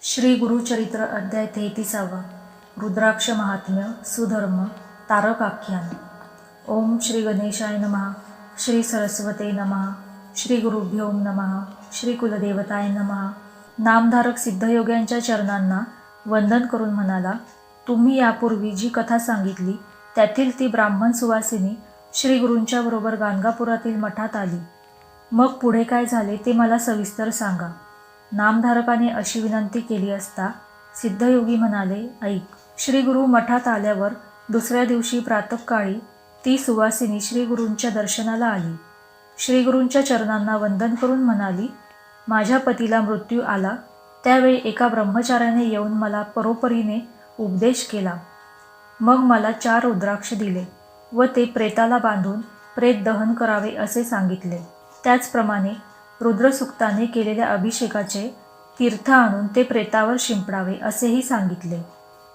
श्री गुरुचरित्र अध्याय 33 रुद्राक्ष महात्म्य सुधर्म तारक आख्यान। ओम श्री गणेशाय नमः, श्री सरस्वते नमः, श्री गुरुभ्यो नमः, श्री कुलदेवताय नमः। नामधारक सिद्धयोग्यांच्या चरणांना वंदन करून म्हणाला, तुम्ही यापूर्वी जी कथा सांगितली त्यातील ती ब्राह्मण सुवासिनी श्री गुरूंच्या बरोबर गाणगापुरातील मठात आली। मग पुढे काय झाले ते मला सविस्तर सांगा। नामधारकाने अशी विनंती केली असता सिद्धयोगी म्हणाले, ऐक। श्री गुरु मठात आल्यावर दुसऱ्या दिवशी प्रातःकाळी ती सुवासिनी श्री गुरूंच्या दर्शनाला आली। श्री गुरूंच्या चरणांना वंदन करून म्हणाली, माझ्या पतीला मृत्यू आला त्यावेळी एका ब्रह्मचार्याने येऊन मला परोपरीने उपदेश केला। मग मला 4 रुद्राक्ष दिले व ते प्रेताला बांधून प्रेत दहन करावे असे सांगितले। त्याचप्रमाणे रुद्रसूक्ताने केलेल्या अभिषेकाचे तीर्थ आणून ते प्रेतावर शिंपडावे असेही सांगितले।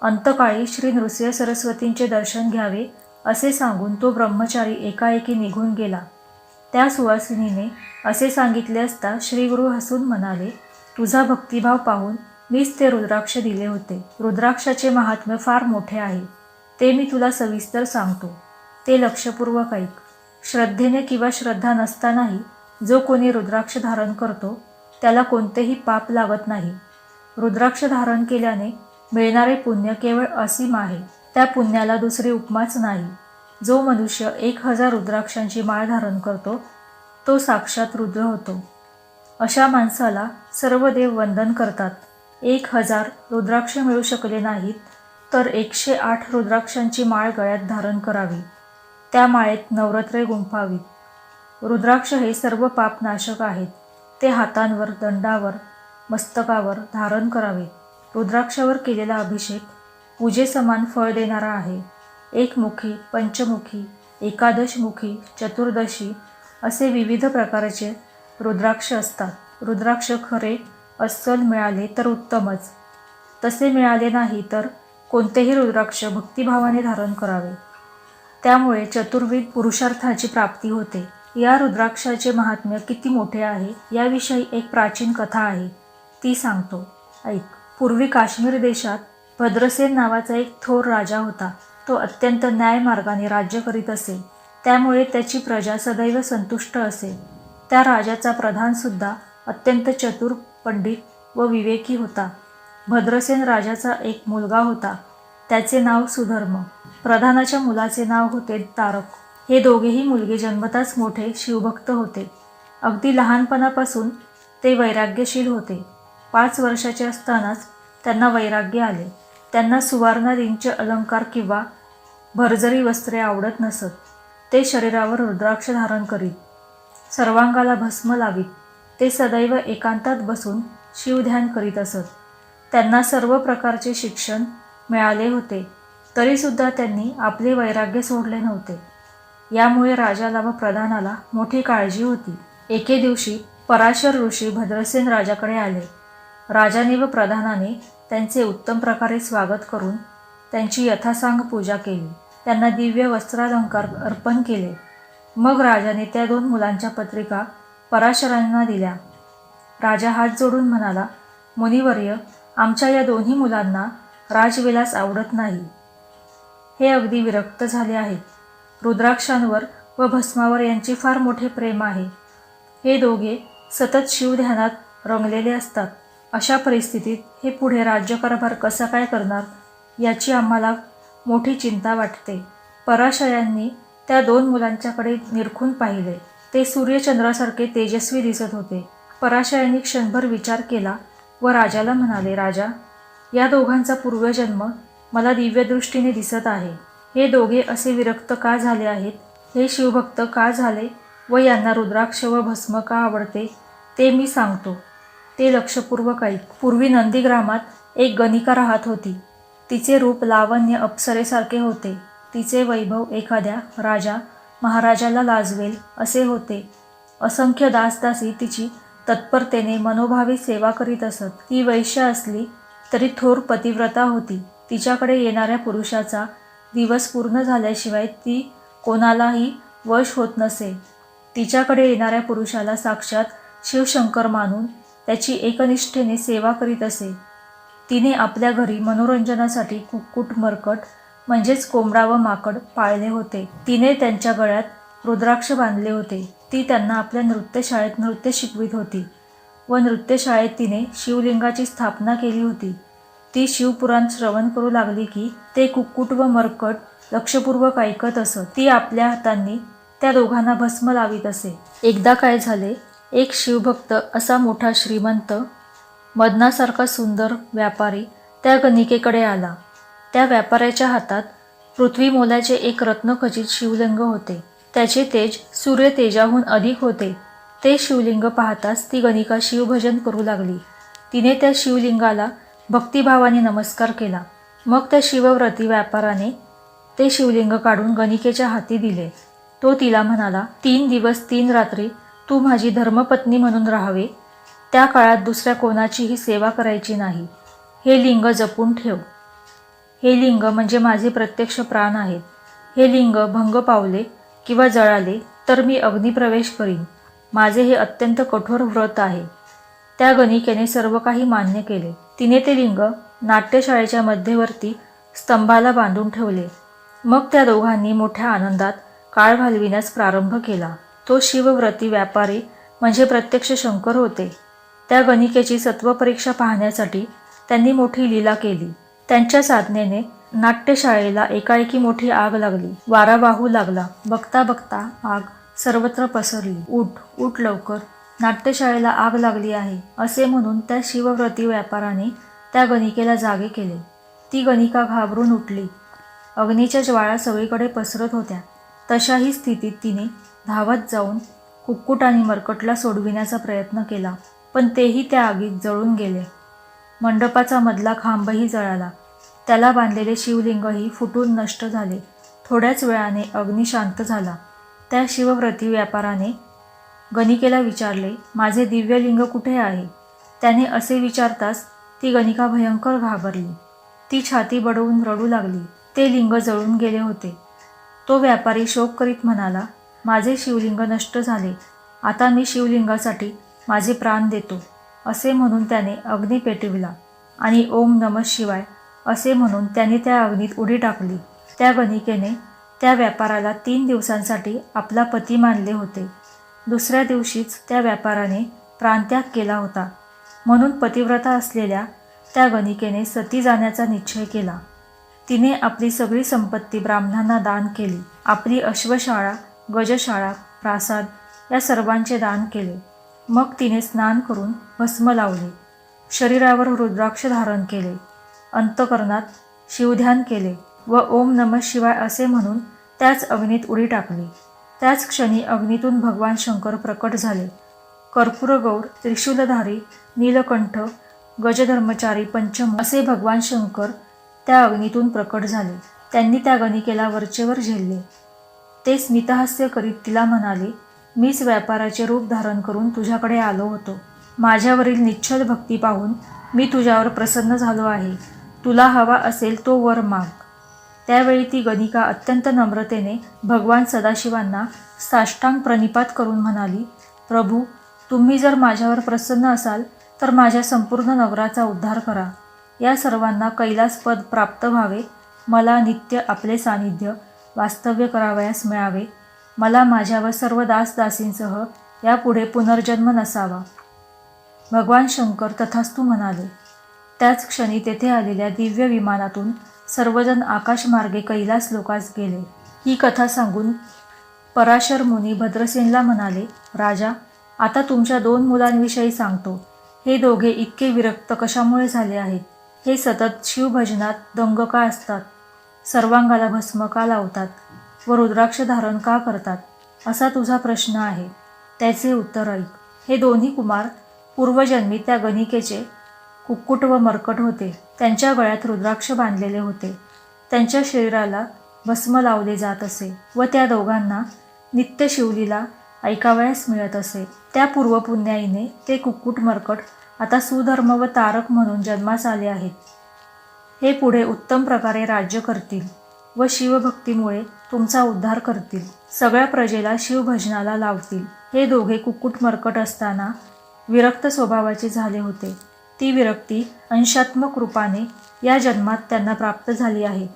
अंतकाळी श्री नृसिंह सरस्वतींचे दर्शन घ्यावे असे सांगून तो ब्रह्मचारी एकाएकी निघून गेला। त्या सुवासिनीने असे सांगितले असता श्री गुरु हसून म्हणाले, तुझा भक्तिभाव पाहून मीच ते रुद्राक्ष दिले होते। रुद्राक्षाचे महात्म्य फार मोठे आहे, ते मी तुला सविस्तर सांगतो, ते लक्षपूर्वक ऐक। श्रद्धेने किंवा श्रद्धा नसतानाही जो कोणी रुद्राक्ष धारण करतो त्याला कोणतेही पाप लागत नाही। रुद्राक्ष धारण केल्याने मिळणारे पुण्य केवळ असीम आहे, त्या पुण्याला दुसरी उपमाच नाही। जो मनुष्य 1000 रुद्राक्षांची माळ धारण करतो तो साक्षात रुद्र होतो। अशा माणसाला सर्व देव वंदन करतात। 1000 रुद्राक्ष मिळू शकले नाहीत तर 108 रुद्राक्षांची माळ गळ्यात धारण करावी, त्या माळेत नवरत्ने गुंफावीत। रुद्राक्ष हे सर्व पापनाशक आहेत, ते हातांवर, दंडावर, मस्तकावर धारण करावेत। रुद्राक्षावर केलेला अभिषेक पूजेसमान फळ देणारा आहे। एकमुखी, पंचमुखी, एकादशमुखी, चतुर्दशी असे विविध प्रकारचे रुद्राक्ष असतात। रुद्राक्ष खरे अस्सल मिळाले तर उत्तमच, तसे मिळाले नाही तर कोणतेही रुद्राक्ष भक्तिभावाने धारण करावे, त्यामुळे चतुर्विध पुरुषार्थाची प्राप्ती होते। या रुद्राक्षाचे महात्म्य किती मोठे आहे याविषयी एक प्राचीन कथा आहे, ती सांगतो, ऐक। पूर्वी काश्मीर देशात भद्रसेन नावाचा एक थोर राजा होता। तो अत्यंत न्यायमार्गाने राज्य करीत असे, त्यामुळे त्याची प्रजा सदैव संतुष्ट असे। त्या राजाचा प्रधान सुद्धा अत्यंत चतुर, पंडित व विवेकी होता। भद्रसेन राजाचा एक मुलगा होता, त्याचे नाव सुधर्म। प्रधानाच्या मुलाचे नाव होते तारक। हे दोघेही मुलगे जन्मताच मोठे शिवभक्त होते। अगदी लहानपणापासून ते वैराग्यशील होते। 5 वर्षाचे असतानाच त्यांना वैराग्य आले। त्यांना सुवर्णादींचे अलंकार किंवा भरजरी वस्त्रे आवडत नसत। ते शरीरावर रुद्राक्ष धारण करीत, सर्वांगाला भस्म लावीत। ते सदैव एकांतात बसून शिवध्यान करीत असत। त्यांना सर्व प्रकारचे शिक्षण मिळाले होते, तरीसुद्धा त्यांनी आपले वैराग्य सोडले नव्हते। यामुळे राजाला व प्रधानाला मोठी काळजी होती। एके दिवशी पराशर ऋषी भद्रसेन राजाकडे आले। राजाने व प्रधानाने त्यांचे उत्तम प्रकारे स्वागत करून त्यांची यथासांग पूजा केली, त्यांना दिव्य वस्त्रालंकार अर्पण केले। मग राजाने त्या 2 मुलांच्या पत्रिका पराशरांना दिल्या। राजा हात जोडून म्हणाला, मुनिवर्य, आमच्या या दोन्ही मुलांना राजविलास आवडत नाही, हे अगदी विरक्त झाले आहेत। रुद्राक्षांवर व भस्मावर यांचे फार मोठे प्रेम आहे। हे दोघे सतत शिवध्यानात रंगलेले असतात। अशा परिस्थितीत हे पुढे राज्यकारभार कसा काय करणार याची आम्हाला मोठी चिंता वाटते। पराशरांनी त्या 2 मुलांच्याकडे निरखून पाहिले। ते सूर्यचंद्रासारखे तेजस्वी दिसत होते। पराशरांनी क्षणभर विचार केला व राजाला म्हणाले, राजा, या दोघांचा पूर्वजन्म मला दिव्यदृष्टीने दिसत आहे। हे दोघे असे विरक्त का झाले आहेत, हे शिवभक्त का झाले व यांना रुद्राक्ष व भस्म का आवडते ते मी सांगतो, ते लक्षपूर्वक ऐक। पूर्वी नंदीग्रामात एक गणिका राहत होती। तिचे रूप लावण्य अप्सरेसारखे होते। तिचे वैभव एखाद्या राजा महाराजाला लाजवेल असे होते। असंख्य दासदासी तिची तत्परतेने मनोभावे सेवा करीत असत। ती वैश्य असली तरी थोर पतिव्रता होती। तिच्याकडे येणाऱ्या पुरुषाचा दिवस पूर्ण झाल्याशिवाय ती कोणालाही वश होत नसे। तिच्याकडे येणाऱ्या पुरुषाला साक्षात शिवशंकर मानून त्याची एकनिष्ठेने सेवा करीत असे। तिने आपल्या घरी मनोरंजनासाठी कुक्कुट, मरकट म्हणजेच कोंबडा व माकड पाळले होते. तिने त्यांच्या गळ्यात रुद्राक्ष बांधले होते. ती त्यांना आपल्या नृत्यशाळेत नृत्य शिकवित होती व नृत्यशाळेत तिने शिवलिंगाची स्थापना केली होती. ती शिवपुराण श्रवण करू लागली की ते कुक्कुट व मरकट लक्षपूर्वक ऐकत असत. ती आपल्या हातांनी त्या दोघांना भस्म लावित असे. एकदा काय झाले, एक शिवभक्त असा मोठा श्रीमंत मदनासारखा सुंदर व्यापारी त्या गणिकेकडे आला. त्या व्यापाऱ्याच्या हातात पृथ्वी मोलाचे एक रत्नखचित शिवलिंग होते. त्याचे तेज सूर्य तेजाहून अधिक होते. ते शिवलिंग पाहताच ती गणिका शिवभजन करू लागली. तिने त्या शिवलिंगाला भक्तिभावाने नमस्कार केला. मग त्या शिवव्रती व्यापाराने ते शिवलिंग काढून गणिकेच्या हाती दिले. तो तिला म्हणाला, 3 दिवस 3 रात्री तू माझी धर्मपत्नी म्हणून राहावे. त्या काळात दुसऱ्या कोणाचीही सेवा करायची नाही. हे लिंग जपून ठेव. हे लिंग म्हणजे माझे प्रत्यक्ष प्राण आहेत. हे लिंग भंग पावले किंवा जळाले तर मी अग्निप्रवेश करीन. माझे हे अत्यंत कठोर व्रत आहे. त्या गणिकेने सर्व काही मान्य केले. तिने ते लिंग नाट्यशाळेच्या मध्यवर्ती स्तंभाला बांधून ठेवले. मग त्या दोघांनी मोठ्या आनंदात काळ घालविण्यास प्रारंभ केला. तो शिवव्रती व्यापारी म्हणजे प्रत्यक्ष शंकर होते. त्या गणिकेची सत्वपरीक्षा पाहण्यासाठी त्यांनी मोठी लीला केली. त्यांच्या साधनेने नाट्यशाळेला एकाएकी मोठी आग लागली. वारा वाहू लागला. बघता बघता आग सर्वत्र पसरली. उठ उठ लवकर, नाट्यशाळेला आग लागली आहे असे म्हणून त्या शिवव्रती व्यापाराने त्या गणिकेला जागे केले. ती गणिका घाबरून उठली. अग्नीच्या ज्वाळा सगळीकडे पसरत होत्या. तशाही स्थितीत तिने धावत जाऊन कुक्कुट आणि मरकटला सोडविण्याचा प्रयत्न केला, पण तेही त्या आगीत जळून गेले. मंडपाचा मधला खांबही जळाला. त्याला बांधलेले शिवलिंगही फुटून नष्ट झाले. थोड्याच वेळाने अग्नी शांत झाला. त्या शिवव्रती व्यापाराने गणिकेला विचारले, माझे दिव्यलिंग कुठे आहे? त्याने असे विचारताच ती गणिका भयंकर घाबरली. ती छाती बडवून रडू लागली. ते लिंग जळून गेले होते. तो व्यापारी शोक करीत म्हणाला, माझे शिवलिंग नष्ट झाले. आता मी शिवलिंगासाठी माझे प्राण देतो. असे म्हणून त्याने अग्नी पेटविला आणि ओम नमः शिवाय असे म्हणून त्याने त्या अग्नीत उडी टाकली. त्या गणिकेने त्या व्यापाराला 3 दिवसांसाठी आपला पती मानले होते. दुसऱ्या दिवशीच त्या व्यापाराने प्राणत्याग केला होता. म्हणून पतिव्रता असलेल्या त्या गणिकेने सती जाण्याचा निश्चय केला. तिने आपली सगळी संपत्ती ब्राह्मणांना दान केली. आपली अश्वशाळा, गजशाळा, प्रासाद या सर्वांचे दान केले. मग तिने स्नान करून भस्म लावले. शरीरावर रुद्राक्ष धारण केले. अंतकरणात शिवध्यान केले व ओम नमः शिवाय असे म्हणून त्याच अग्नीत उडी टाकली. त्याच क्षणी अग्नीतून भगवान शंकर प्रकट झाले. कर्पूरगौर, त्रिशूलधारी, नीलकंठ, गजधर्मचारी, पंचम असे भगवान शंकर त्या अग्नीतून प्रकट झाले. त्यांनी त्या गणिकेला वरचेवर झेलले. ते स्मितहास्य करीत तिला म्हणाले, मीच व्यापाराचे रूप धारण करून तुझ्याकडे आलो होतो. माझ्यावरील निश्चल भक्ती पाहून मी तुझ्यावर प्रसन्न झालो आहे. तुला हवा असेल तो वर माग. त्यावेळी ती गणिका अत्यंत नम्रतेने भगवान सदाशिवांना साष्टांग प्रणिपात करून म्हणाली, प्रभू, तुम्ही जर माझ्यावर प्रसन्न असाल तर माझ्या संपूर्ण नगराचा उद्धार करा. या सर्वांना कैलासपद प्राप्त व्हावे. मला नित्य आपले सानिध्य वास्तव्य करावयास मिळावे. मला माझ्या व सर्व दासदासींसह यापुढे पुनर्जन्म नसावा. भगवान शंकर तथास्तु म्हणाले. त्याच क्षणी तेथे आलेल्या दिव्य विमानातून सर्वजण आकाशमार्गे कैलास लोकास गेले. ही कथा सांगून पराशर मुनी भद्रसेनला म्हणाले, राजा, आता तुमच्या 2 मुलांविषयी सांगतो. हे दोघे इतके विरक्त कशामुळे झाले आहेत? हे सतत शिवभजनात दंग का असतात? सर्वांगाला भस्म का लावतात व रुद्राक्ष धारण का करतात? असा तुझा प्रश्न आहे. त्याचे उत्तर ऐक. हे दोन्ही कुमार पूर्वजन्मी त्या गणिकेचे कुक्कुट व मरकट होते. त्यांच्या गळ्यात रुद्राक्ष बांधलेले होते. त्यांच्या शरीराला भस्म लावले जात असे व त्या दोघांना नित्य शिवलीला ऐकावयास मिळत असे. त्या पूर्वपुण्याईने ते कुक्कुट मरकट आता सुधर्म व तारक म्हणून जन्मास आले आहेत. हे पुढे उत्तम प्रकारे राज्य करतील व शिवभक्तीमुळे तुमचा उद्धार करतील. सगळ्या प्रजेला शिवभजनाला लावतील. हे दोघे कुक्कुट मरकट असताना विरक्त स्वभावाचे झाले होते. ती विरक्ती अंशात्मक रूपाने या जन्मात त्यांना प्राप्त झाली आहे.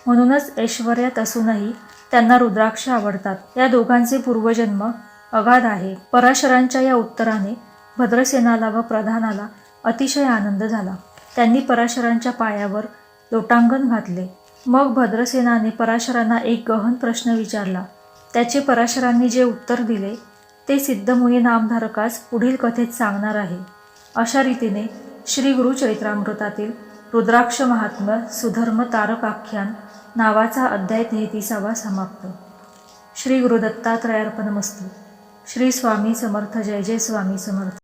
म्हणूनच ऐश्वर्यात असूनही त्यांना रुद्राक्ष आवडतात. या दोघांचे पूर्वजन्म अगाध आहे. पराशरांच्या या उत्तराने भद्रसेनाला व प्रधानाला अतिशय आनंद झाला. त्यांनी पराशरांच्या पायावर लोटांगण घातले. मग भद्रसेनाने पराशरांना एक गहन प्रश्न विचारला. त्याचे पराशरांनी जे उत्तर दिले ते सिद्धमुनी नामधारकास पुढील कथेत सांगणार आहे. अशा रीतीने श्री गुरुचरित्रामृतातील रुद्राक्ष महात्म्य सुधर्म तारकाख्यान नावाचा अध्याय 33 समाप्त. श्री गुरुदत्तात्रयार्पणमस्तु. श्री स्वामी समर्थ. जय जय स्वामी समर्थ.